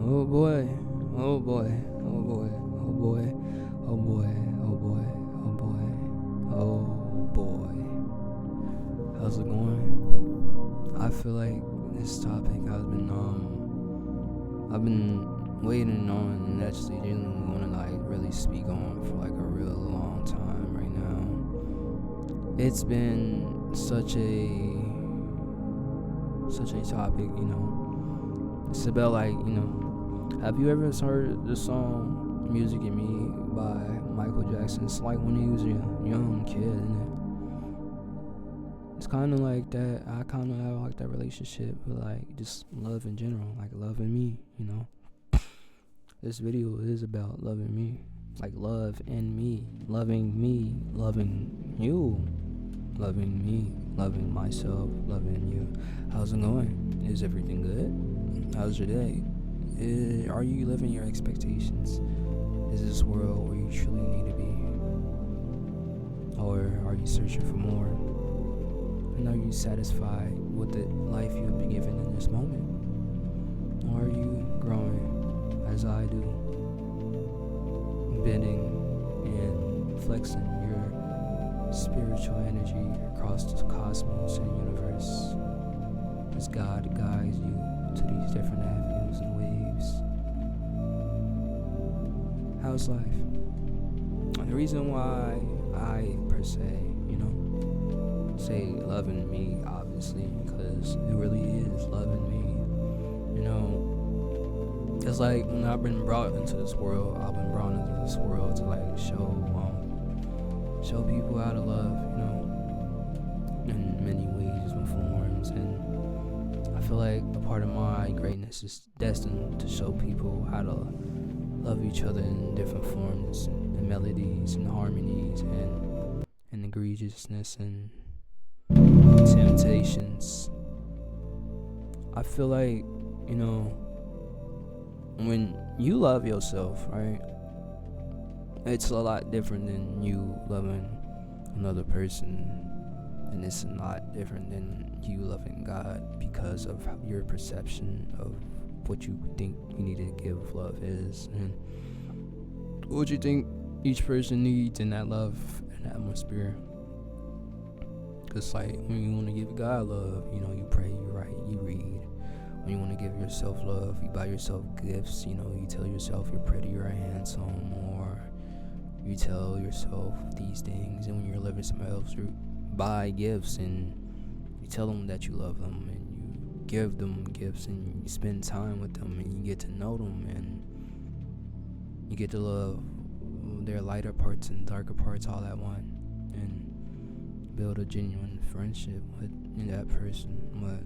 Oh boy, oh boy, oh boy, oh boy, oh boy, oh boy, oh boy, oh boy. How's it going? I feel like this topic I've been waiting on and actually didn't want to really speak on for a real long time right now. It's been such a topic, It's about have you ever heard the song Music and Me by Michael Jackson? It's like when he was a young kid, isn't it? It's kind of like that. I kind of have that relationship with just love in general, loving me, This video is about loving me, love in me, loving you, loving me, loving myself, loving you. How's it going? Is everything good? How's your day? Are you living your expectations? Is this world where you truly need to be? Or are you searching for more? And are you satisfied with the life you have been given in this moment? Or are you growing, as I do, bending and flexing your spiritual energy across the cosmos and universe as God guides you to these different avenues and waves? How's life? And the reason why I, per se, say loving me, obviously, because it really is loving me. It's when I've been brought into this world, to show people how to love, in many ways and forms. And I feel like a part of my greatness is destined to show people how to love each other in different forms and melodies and harmonies and egregiousness and temptations. I feel like, when you love yourself, right, it's a lot different than you loving another person, and it's a lot different than you loving God because of your perception of what you think you need to give love is and what you think each person needs in that love and atmosphere. Because when you want to give God love, you pray, you write, you read. When you want to give yourself love, you buy yourself gifts, you tell yourself you're pretty or handsome, or you tell yourself these things. And when you're loving somebody else, you buy gifts and you tell them that you love them, and you give them gifts, and you spend time with them, and you get to know them, and you get to love their lighter parts and darker parts all at once, and build a genuine friendship with that person. But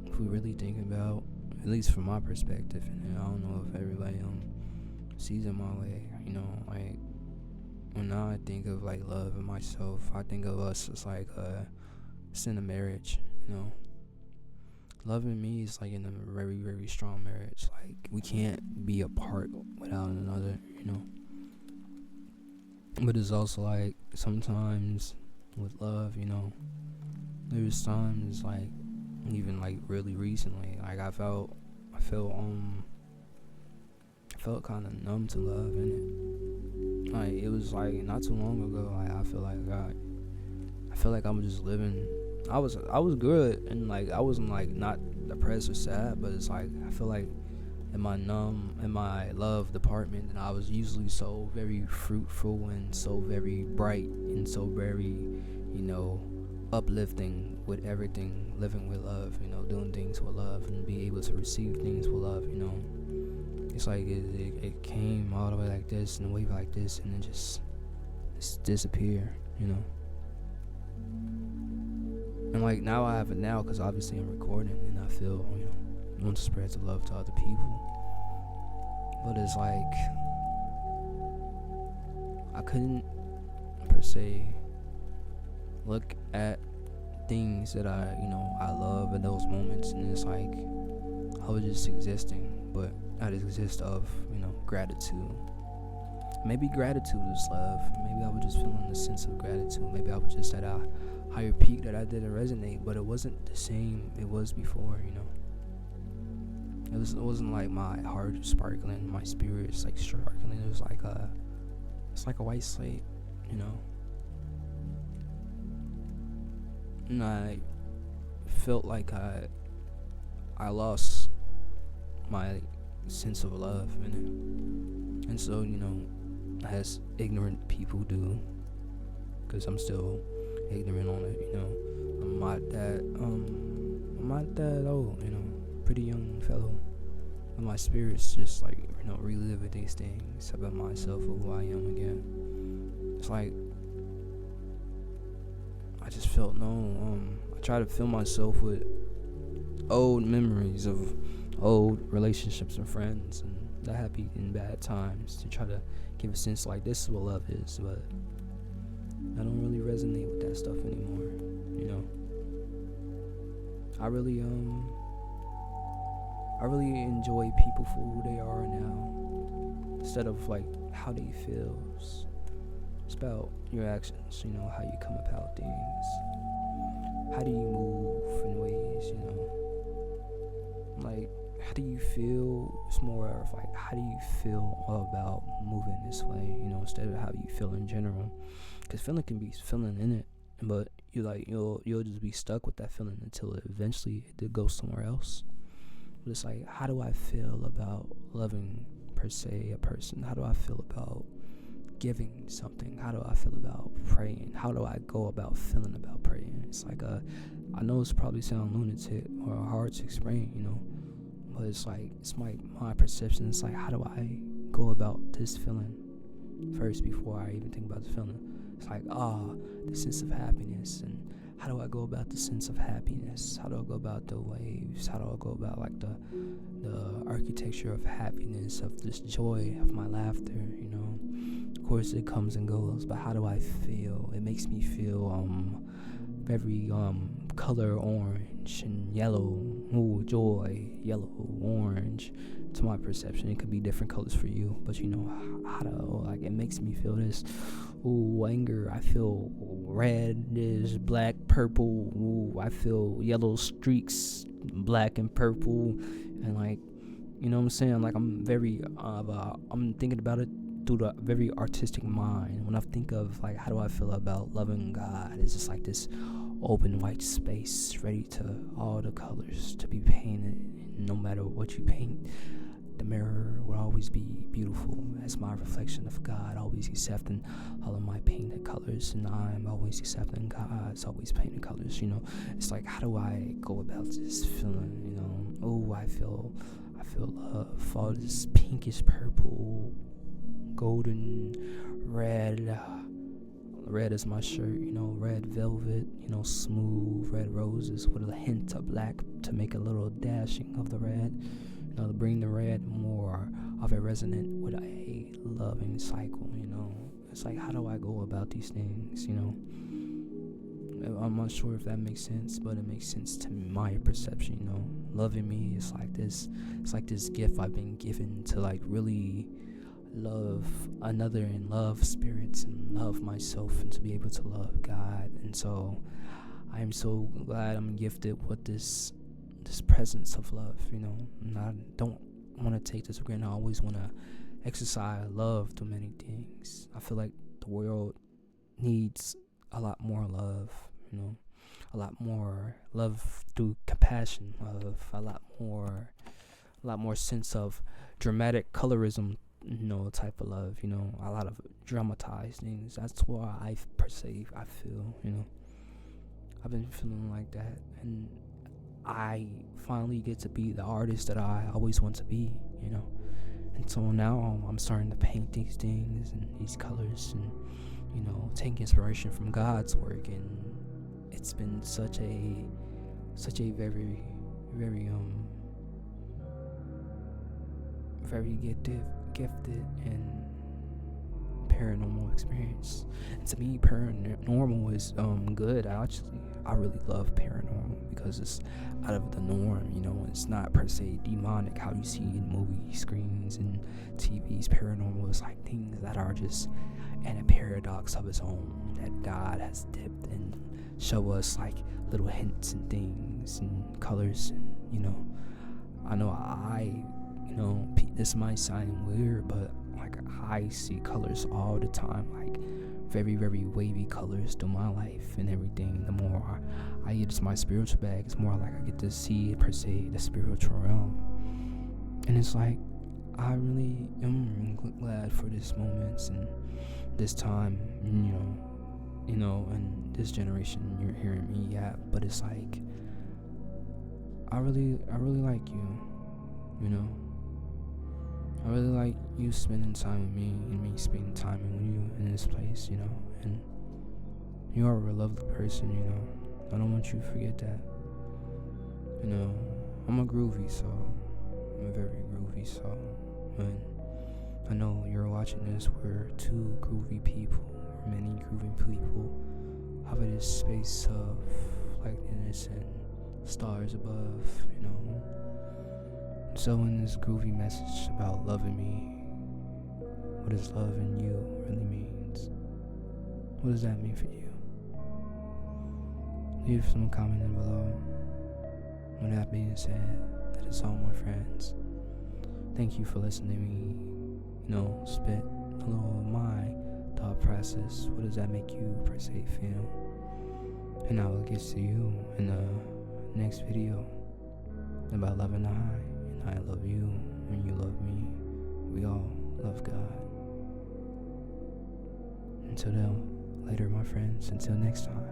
if we really think about, at least from my perspective, and I don't know if everybody sees it my way, when I think of love and myself, I think of us as it's in a marriage, Loving me is in a very, very strong marriage. We can't be apart without another, But it's also sometimes with love, there's times even really recently, I felt kind of numb to love, and it was not too long ago. I feel like I'm just living. I was good, and I wasn't not depressed or sad, but it's I feel like in my love department, and I was usually so very fruitful and so very bright and so very uplifting with everything, living with love, doing things with love, and be able to receive things with love. It's it came all the way like this and a wave like this, and then just disappear, And now I have it now, because obviously I'm recording, and I feel, want to spread the love to other people. But it's I couldn't, per se, look at things that I love in those moments, and it's I was just existing, but I just exist of, gratitude. Maybe gratitude is love. Maybe I was just feeling a sense of gratitude. Maybe I was just at a higher peak that I didn't resonate, but it wasn't the same it was before, It wasn't like my heart sparkling, my spirit's like sparkling. It was like it's like a white slate, you know. And I felt like I lost my sense of love in it. And so, as ignorant people do, because I'm still ignorant on it, I'm not that old, pretty young fellow. And my spirit's just like, reliving these things about myself or who I am again. It's like, I just felt I try to fill myself with old memories of old relationships and friends and the happy and bad times to try to give a sense like this is what love is, but I don't really resonate with that stuff anymore. I really enjoy people for who they are now instead of like how they feel. It's about your actions, how you come about things. How do you move in ways, like how do you feel? It's more of like how do you feel about moving this way, instead of how you feel in general. Because feeling can be feeling in it, but you'll just be stuck with that feeling until eventually it goes somewhere else. But it's like, how do I feel about loving per se a person? How do I feel about giving something? How do I feel about praying? How do I go about feeling about praying? It's like I know it's probably sound lunatic or hard to explain, but it's like it's my perception. It's like, how do I go about this feeling first before I even think about the feeling? It's like the sense of happiness, and how do I go about the sense of happiness? How do I go about the waves? How do I go about like the architecture of happiness, of this joy, of my laughter? Of course it comes and goes, but how do I feel? It makes me feel very color orange and yellow. Ooh, joy, yellow, orange. To my perception, it could be different colors for you, but how do like it makes me feel this. Ooh, anger. I feel reddish, black, purple. Ooh, I feel yellow streaks, black and purple, and like, what I'm saying? Like I'm very I'm thinking about it through the very artistic mind. When I think of like how do I feel about loving God, it's just like this open white space ready to all the colors to be painted. No matter what you paint, the mirror will always be beautiful as my reflection of God, always accepting all of my painted colors, and I'm always accepting God's always painted colors. It's like, how do I go about this feeling? Oh, I feel love, all this pinkish purple, golden, red. Red is my shirt, red velvet, smooth red roses with a hint of black to make a little dashing of the red, to bring the red more of a resonant with a loving cycle, It's like, how do I go about these things, I'm not sure if that makes sense, but it makes sense to my perception, Loving me is like this, it's like this gift I've been given to like really love another and love spirits and love myself and to be able to love God. And so I am so glad I'm gifted with this presence of love, and I don't want to take this for granted. I always want to exercise love through many things. I feel like the world needs a lot more love, a lot more love through compassion, a lot more sense of dramatic colorism, type of love, a lot of dramatized things. That's what I perceive, I feel, I've been feeling like that, and I finally get to be the artist that I always want to be, and so now I'm starting to paint these things and these colors and, take inspiration from God's work, and it's been such a very, very, very gifted and paranormal experience. And to me, paranormal is good. I really love paranormal because it's out of the norm, it's not per se demonic how you see in movie screens and TVs. Paranormal is like things that are just in a paradox of its own that God has dipped and show us like little hints and things and colors, and I know this might sound weird, but like I see colors all the time, like very, very wavy colors through my life and everything. The more I get into my spiritual bag, it's more like I get to see, per se, the spiritual realm. And it's like, I really am glad for this moments and this time, and this generation you're hearing me at. But it's like, I really like you, I really like you spending time with me and me spending time with you in this place, and you are a lovely person, I don't want you to forget that. I'm a groovy soul. I'm a very groovy soul. And I know you're watching this, we're two groovy people, or many groovy people, have this space of likeness and stars above, So in this groovy message about loving me, what does loving you really means? What does that mean for you? Leave some comment in below. With that being said, that is all, my friends. Thank you for listening to me, spit a little of my thought process. What does that make you, per se, feel? And I will get to you in the next video about loving I. And I love you and you love me. We all love God. Until then, later, my friends. Until next time.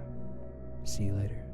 See you later.